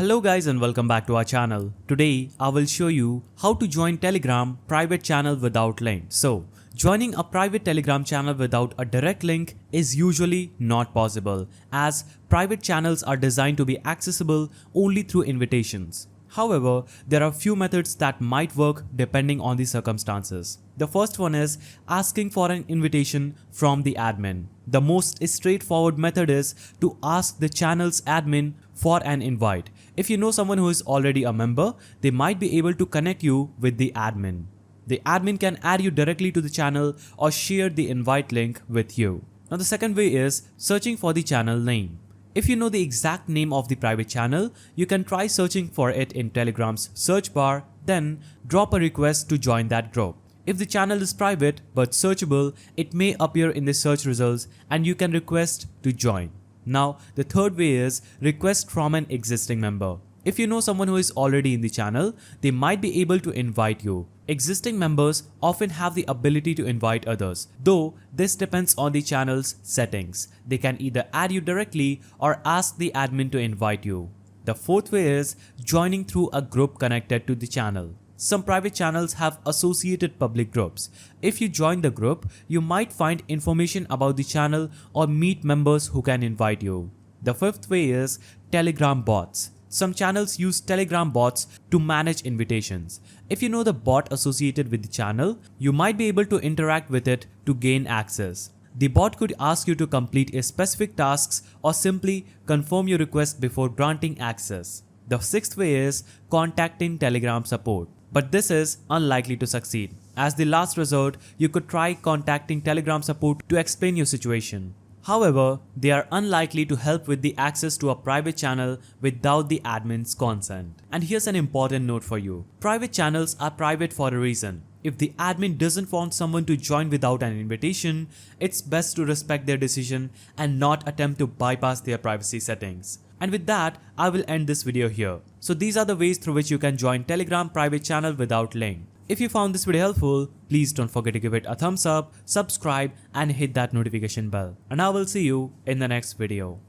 Hello guys and welcome back to our channel. Today I will show you how to join Telegram private channel without link. So joining a private Telegram channel without a direct link is usually not possible as private channels are designed to be accessible only through invitations. However, there are few methods that might work depending on the circumstances. The first one is asking for an invitation from the admin. The most straightforward method is to ask the channel's admin for an invite. If you know someone who is already a member, they might be able to connect you with the admin. The admin can add you directly to the channel or share the invite link with you. Now the second way is searching for the channel name. If you know the exact name of the private channel, you can try searching for it in Telegram's search bar, then drop a request to join that group. If the channel is private but searchable, it may appear in the search results and you can request to join. Now, the third way is request from an existing member. If you know someone who is already in the channel, they might be able to invite you. Existing members often have the ability to invite others, though this depends on the channel's settings. They can either add you directly or ask the admin to invite you. The fourth way is joining through a group connected to the channel. Some private channels have associated public groups. If you join the group, you might find information about the channel or meet members who can invite you. The fifth way is Telegram bots. Some channels use Telegram bots to manage invitations. If you know the bot associated with the channel, you might be able to interact with it to gain access. The bot could ask you to complete a specific tasks or simply confirm your request before granting access. The sixth way is contacting Telegram support. But this is unlikely to succeed. As the last resort, you could try contacting Telegram support to explain your situation. However, they are unlikely to help with the access to a private channel without the admin's consent. And here's an important note for you. Private channels are private for a reason. If the admin doesn't want someone to join without an invitation, it's best to respect their decision and not attempt to bypass their privacy settings. And with that, I will end this video here. So these are the ways through which you can join Telegram private channel without link. If you found this video helpful, please don't forget to give it a thumbs up, subscribe and hit that notification bell. And I will see you in the next video.